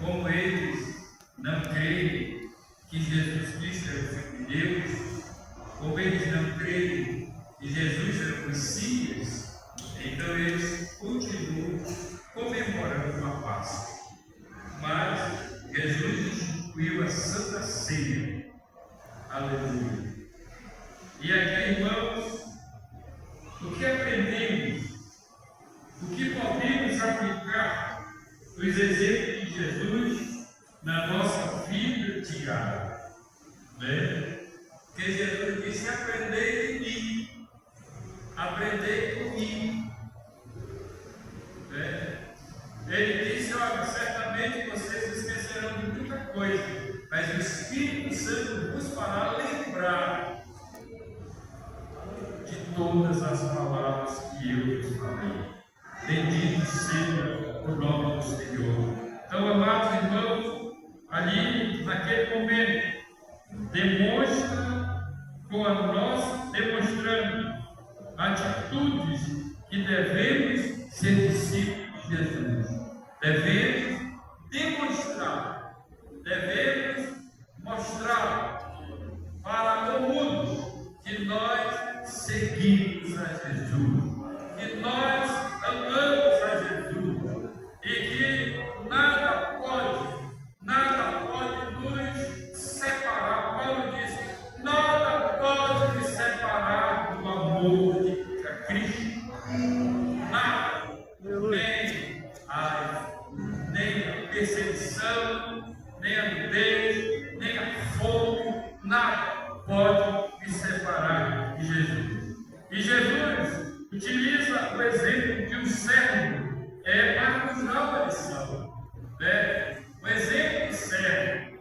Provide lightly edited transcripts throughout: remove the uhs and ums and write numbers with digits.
como eles não creem que Jesus Cristo é o Filho de Deus, como eles não creem que Jesus é o Messias, então eles continuam comemorando a Páscoa. Mas Jesus instituiu a Santa Ceia. Aleluia. E aqui, irmãos, o que aprendemos? O que podemos aplicar dos exemplos de Jesus na nossa vida diária? Né? Porque Jesus disse: aprendei de mim, aprendei comigo. Né? Ele disse: olha, certamente vocês esquecerão de muita coisa, mas o Espírito Santo vos fará lembrar de todas as palavras que eu vos falei. Bendito seja o nome do Senhor. Então, amados irmãos, ali naquele momento, demonstrando atitudes que devemos ser discípulos de Jesus. Devemos demonstrar, devemos mostrar para o mundo que nós seguimos a Jesus, que nós amamos a Jesus e que nada pode nos separar. Paulo diz: nada pode nos separar do amor de Cristo. Nada, nem a perseguição, nem a nudez, nem a fome, nada pode me separar de Jesus. E Jesus utiliza o exemplo de um servo para nos dar uma lição. Né? O exemplo do servo.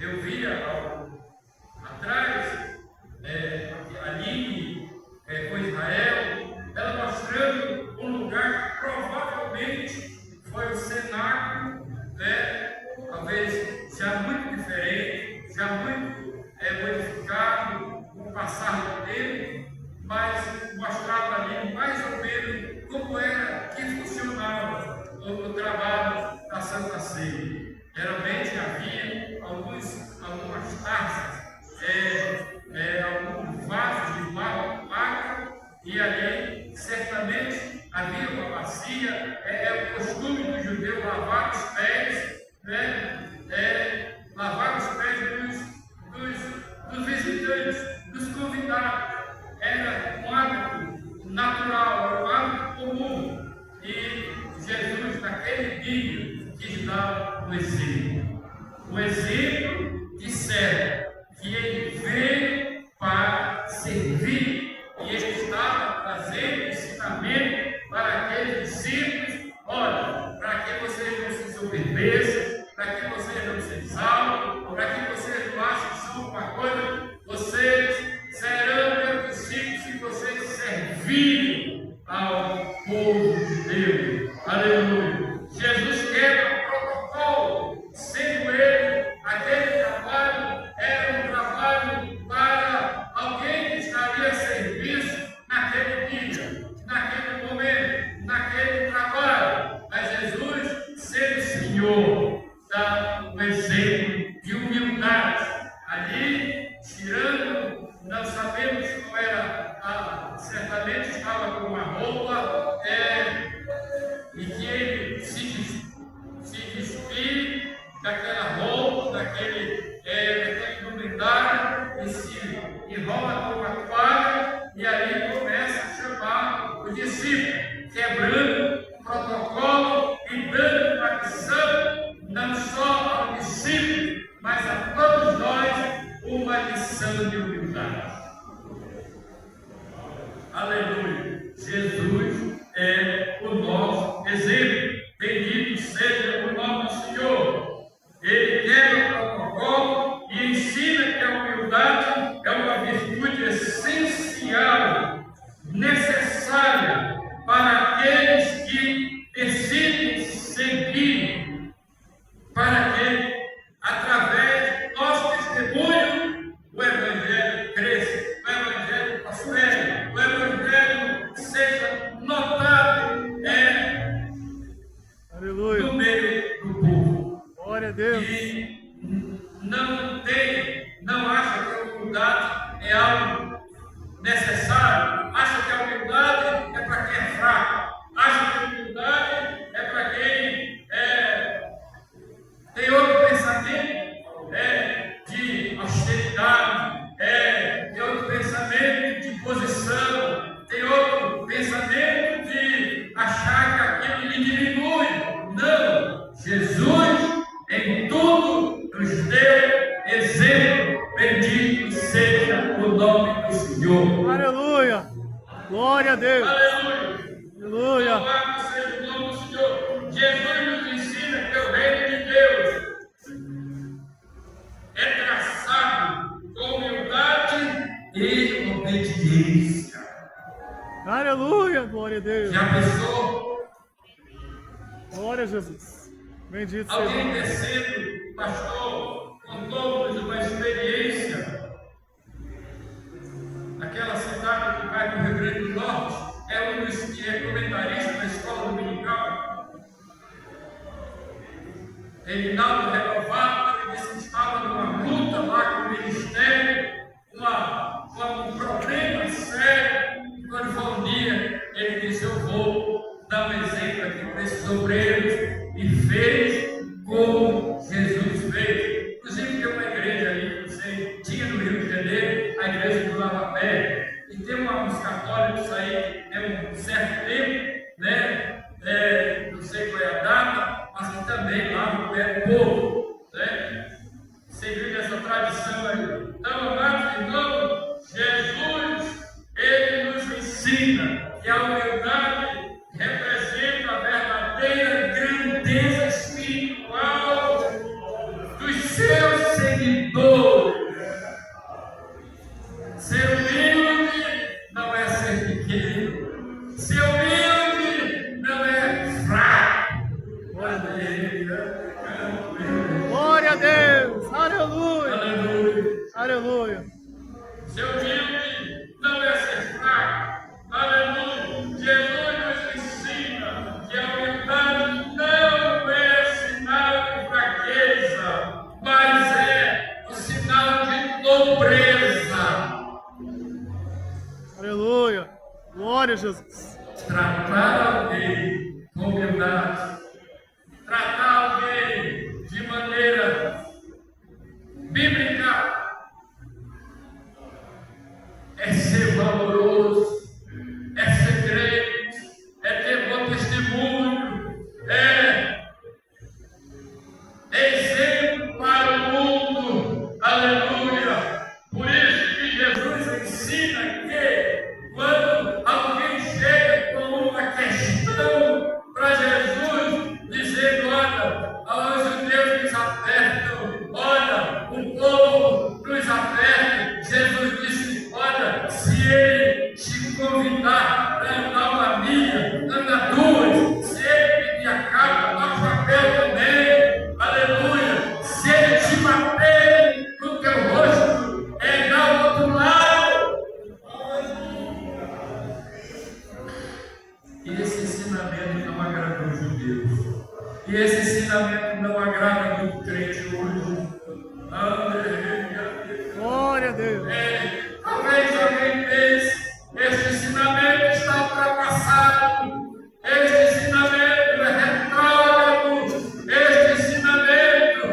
Eu via atrás a Aline com Israel, ela mostrando um lugar que provavelmente foi o cenáculo, talvez já muito diferente, já muito modificado com o passar do tempo, mas mostrava ali mais ou menos como era que funcionava o trabalho da Santa Ceia. Geralmente havia algumas taças, alguns vasos de barro, e ali certamente havia uma bacia. É o costume do judeu lavar os pés, lavar os pés dos visitantes, dos convidados. Era um hábito natural, era um hábito comum. E Jesus, naquele dia, quis dar um exemplo de servo, que ele veio para servir, e ele estava trazendo ensinamento para aqueles discípulos. Olha, para que vocês não se soberbeçam, para que vocês não se exaltem, para que vocês não achem que são uma coisa, vocês serão meus discípulos se vocês servirem ao povo de Deus. Aleluia. Jesus quebra o protocolo, sendo ele aquele trabalho, era um trabalho para alguém que estaria a serviço naquele dia, naquele momento, naquele trabalho. Mas Jesus, sendo Senhor, dá um exemplo de humildade. Ali, tirando, não sabemos qual era, certamente estava com uma roupa, e que ele se despir daquela roupa, daquele indumentário, e se enrola com uma toalha, e aí começa a chamar o discípulo, quebrando o protocolo e dando uma lição, não só ao discípulo, mas a todos nós, uma lição de humildade. Aleluia! Jesus é o nosso exemplo. Bendito seja o nome do Senhor. Ele quebra o protocolo e ensina que a humildade é uma virtude essencial, necessária para aqueles que decidem seguir, para que, através do nosso testemunho, o Evangelho cresça, o Evangelho prospere, o Evangelho seja notado no meio Deus. que não acha que a humildade é algo necessário, acha que a humildade é para quem é fraco, acha que a humildade é para quem tem outro pensamento de austeridade, tem outro pensamento de posição, tem outro pensamento de achar que aquilo lhe diminui. Não! Jesus em tudo nos deu exemplo. Bendito seja o nome do Senhor. Aleluia! Glória a Deus! Aleluia! Aleluia! Louvado seja o nome do Senhor. Jesus nos ensina que o reino de Deus é traçado com humildade e obediência. Aleluia! Glória a Deus! Já pensou? Glória a Jesus! Bendito seja. Alguém descendo, pastor, contou-nos uma experiência. Aquela cidade que vai para o Rio Grande do Norte, é um dos que é comentarista da escola dominical. Reinaldo Renovado, ele disse que estava numa luta lá com o ministério, com um problema sério. E quando foi um dia, ele disse: eu vou dar um exemplo aqui para esses obreiros. E fez como Jesus fez. Inclusive, tem uma igreja ali, você tinha no Rio de Janeiro, a igreja do Lava Pé. E tem uns católicos aí, tem um certo tempo, né? Não sei qual é a data, mas que também lavam o pé do povo, né? Seguindo essa tradição aí. Então, amados irmãos, Jesus, ele nos ensina que a humildade representa a verdadeira grandeza espiritual dos seus seguidores. Ser humilde não é ser pequeno. Ser humilde não é fraco. Glória a Deus! Aleluia! Aleluia. Aleluia! Ser humilde não é ser fraco. Aleluia. Jesus nos ensina que a humildade não é sinal de fraqueza, mas é um sinal de nobreza. Aleluia! Glória a Jesus! Tratar alguém com humildade, tratar alguém de maneira bíblica, é ser valoroso, é ser crente, é ter bom testemunho, é exemplo para o mundo. Aleluia! Por isso que Jesus ensina que quando alguém chega com uma questão para Jesus, dizendo: olha, aos judeus nos apertam, olha, o povo nos aperta, Jesus disse: olha, se ele te convidar para andar uma milha, anda duas. Se ele pedir a capa, dá o papel também. Aleluia. Se ele te bater no teu rosto, dá o outro lado. E esse ensinamento não agrada os judeus. E esse ensinamento não agrada muito crente hoje. Glória a Deus! Talvez alguém pense: este ensinamento está ultrapassado, este ensinamento é retrógrado, este ensinamento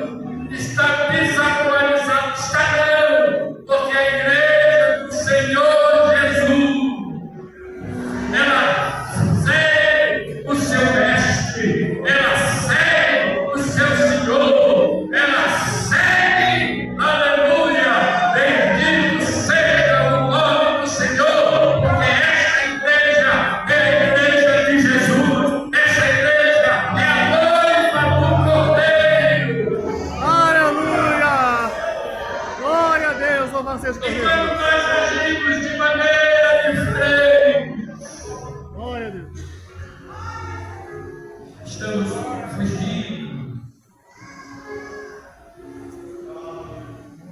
está desatualizado. Está não, porque a igreja do Senhor Jesus, ela segue o seu mestre, ela segue o seu Senhor, ela segue, aleluia, bendito seja o nome do Senhor, porque esta igreja é a igreja de Jesus, esta igreja é a noiva do Cordeiro. Aleluia! Glória a Deus! Louvado seja o E Cordeiro! quando nós agimos de maneira diferente, Glória a Deus! estamos fugindo.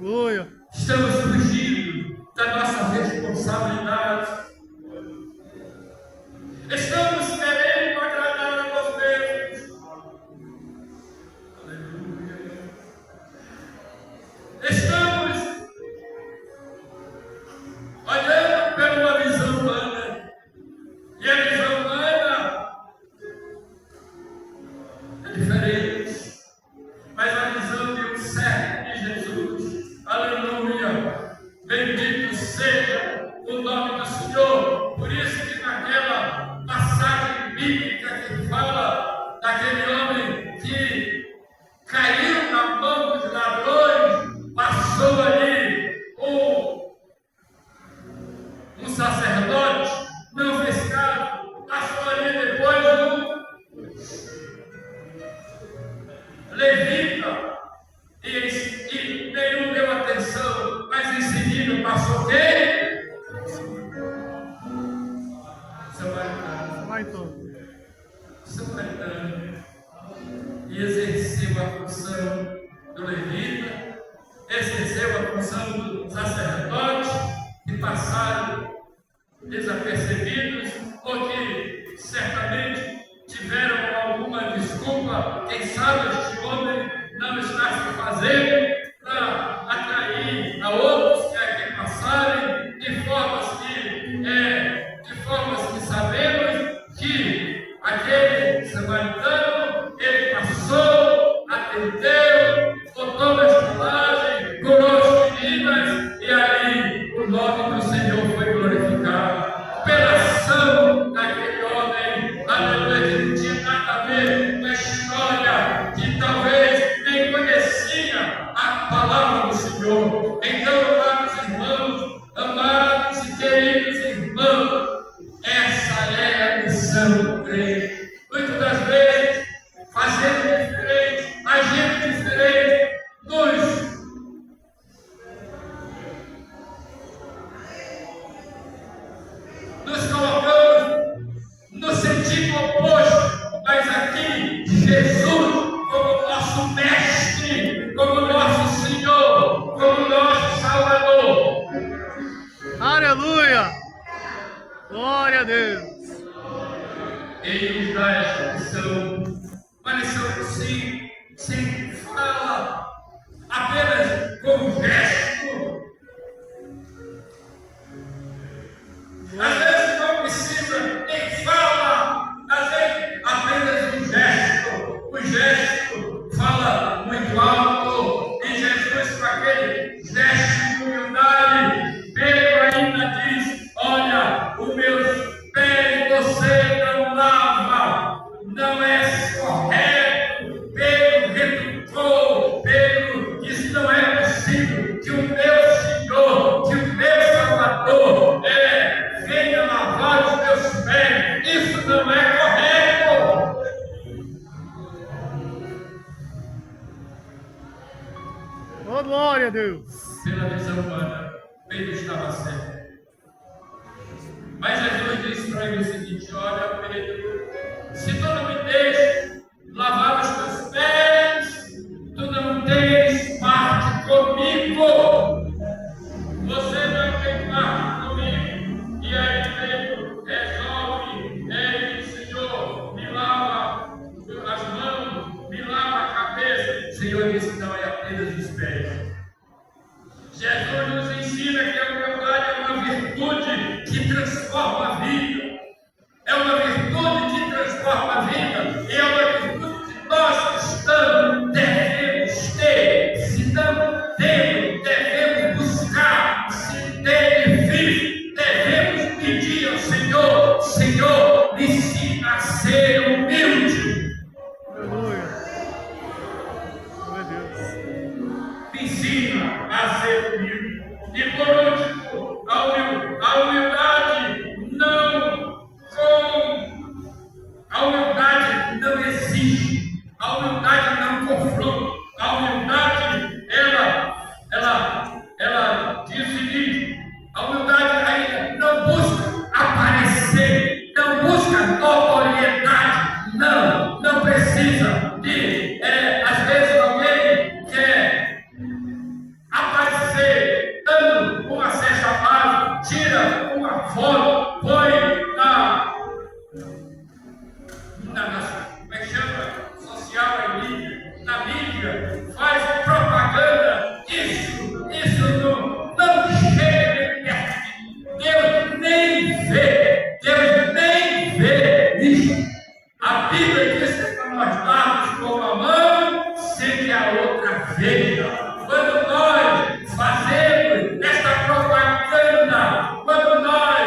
Aleluia! Estamos fugindo da nossa responsabilidade. Estamos querendo agradar a nós mesmos. Aleluia. levita, e nenhum deu atenção, mas em seguida passou quem? Samaritano. E exerceu a função do levita, exerceu a função do sacerdote, que passaram desapercebidos, ou que certamente tiveram alguma desculpa. Quem sabe este homem não está se fazendo para atrair a outros que aqui passarem, de formas que sabemos que aquele samaritano, ele passou, atendeu, botou na estalagem, curou as feridas, e aí o nome do Senhor foi glorificado pela ação daquele homem. Aleluia, que não tinha nada a ver com a história, que talvez nem conhecia a palavra do Senhor. Então, amados e queridos irmãos, essa é a missão do crente. Muitas das vezes, fazendo diferente, agindo diferente, nos colocamos no sentido oposto, mas aqui Jesus, como nosso mestre, como nosso Senhor, como nosso Salvador. Aleluia! Glória a Deus! Ele nos dá esta lição, uma lição que se fala apenas com gesto. Às vezes não precisa nem fala, às vezes apenas um gesto. O gesto fala muito alto, e Jesus, com aquele gesto de humildade, Pedro ainda diz: olha, os meus pés você não lava, não é correto. Pedro retrucou, Pedro disse: não é possível que o meu Senhor, que o meu Salvador venha lavar os meus pés. Isso não é correto. Oh, glória a Deus! Pela visão humana, Pedro estava certo. Mas Jesus disse para ele o seguinte: olha, Pedro, se tu não me deixas lavar os teus pés, tu não tens parte comigo. Você não tem parte comigo. E aí Pedro resolve, ele diz: Senhor, me lava as mãos, me lava a cabeça. O Senhor disse: não, é apenas os pés. Jesus nos ensina que a humildade é uma virtude que transforma a vida. É uma virtude que transforma a vida. E é uma virtude que nós cristãos devemos ter. Se não temos, devemos buscar. Se temos, devemos pedir ao Senhor: Senhor, me ensina a ser humilde. Aleluia! Glória a Deus! Me ensina a ser humilde. E por último, a humildade não exige, a humildade não confronta. A humildade, ela diz o seguinte: a humildade ainda não busca aparecer, não busca notoriedade, não precisa de, às vezes alguém quer aparecer dando uma cesta básica, tira uma foto, põe como é que chama? Social na mídia, faz propaganda. Isso não chega nem perto. Deus nem vê isso. A Bíblia diz que para nós darmos com uma mão, sem que a outra veja. Quando nós fazemos esta propaganda, quando nós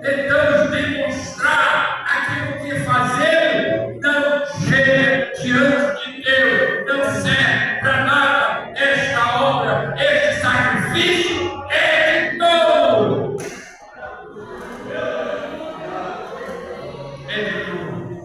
tentamos demonstrar aquilo que fazemos, não chega diante de Deus, não serve para nada. Esta obra, este sacrifício é de todos. É de todos.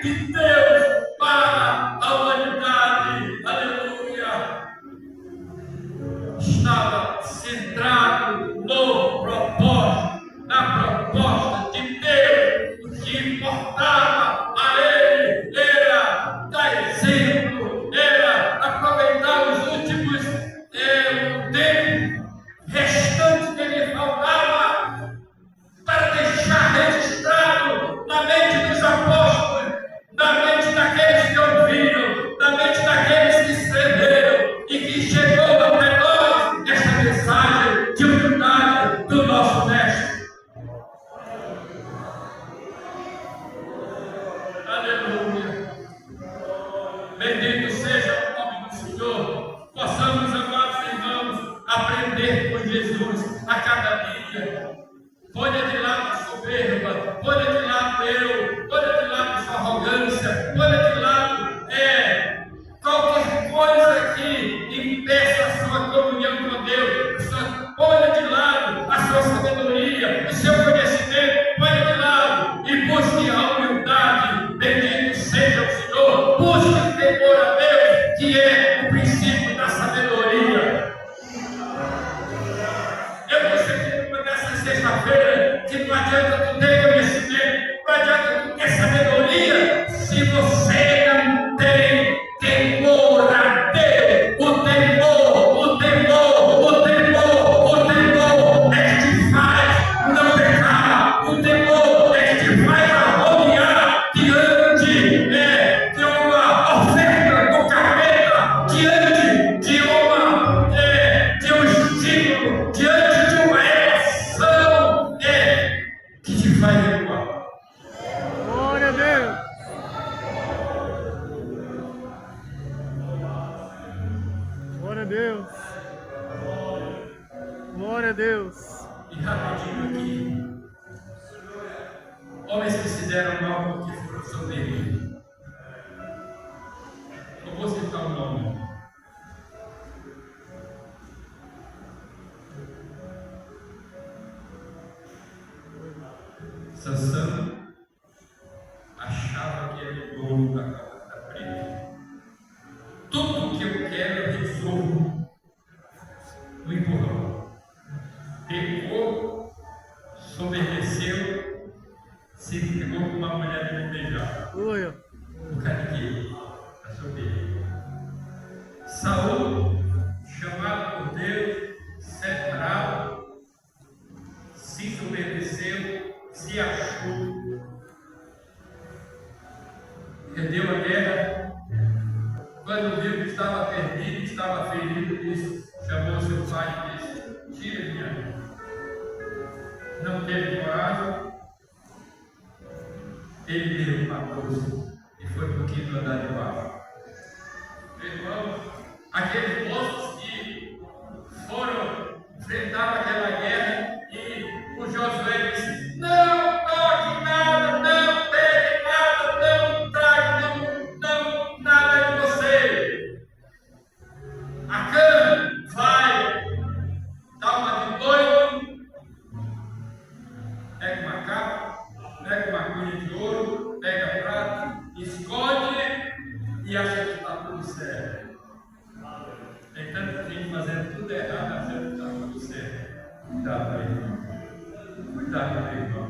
de Deus para a humanidade. Aleluia! Estava centrado no propósito, na proposta de Deus. O que importava a ele era dar exemplo, era aproveitar os últimos tempos restantes que lhe faltava para deixar registrado na mente dos apóstolos, na mente daqueles que ouviram, na mente daqueles que escreveram e que chegou até nós esta mensagem de humildade do nosso Mestre. Aleluia! Bendito seja o nome do Senhor. Possamos, amados irmãos, aprender com Jesus a cada dia. Ponha de lado a soberba, ponha de lado eu, ponha de lado sua arrogância, ponha de lado qualquer coisa que impeça a sua comunhão com Deus. Ponha de lado a sua sabedoria, o seu conhecimento, ponha de lado e busque a humildade. Bendito seja o Senhor, busque o temor a Deus, que é o princípio da sabedoria. Eu disse aqui nessa sexta-feira que não adianta tu ter conhecimento, não adianta tu ter sabedoria, se você não tem temor a Deus. O temor é que te faz não pecar. O temor é que te faz arrodear diante de uma oferta do capeta, diante de um estímulo, diante de uma emoção que te faz recuar. Glória a Deus. Glória a Deus. Glória a Deus. E rapidinho aqui, homens que se deram mal porque foram soberbos. Não vou citar o nome. Sansão achava que era o dono da casa preta. Tudo que eu quero eu resolvo no empurrão. Pecou, desobedeceu, se pegou com uma mulher de me beijar. Aleluia. Por causa de quê? Da soberba. Saul, chamado por Deus, separado, se desobedeceu, se achou, perdeu a guerra. Quando viu que estava perdido, estava ferido, disse, chamou seu pai e disse: tira minha vida. Não teve coragem, ele deu matou-se e foi para o quinto andar de baixo. Irmãos, aqueles moços que foram enfrentar aquela guerra e o Josué disse: não toque nada, não pegue nada, não traga, não nada de você. Acã vai dar uma de doido, pega uma capa, pega uma cunha de ouro, pega prata, esconde e acha que está tudo certo. Tem tanta gente fazendo tudo errado, achando que está tudo certo. Cuidado, meu irmão. Cuidado, meu irmão.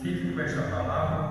Fique com essa palavra.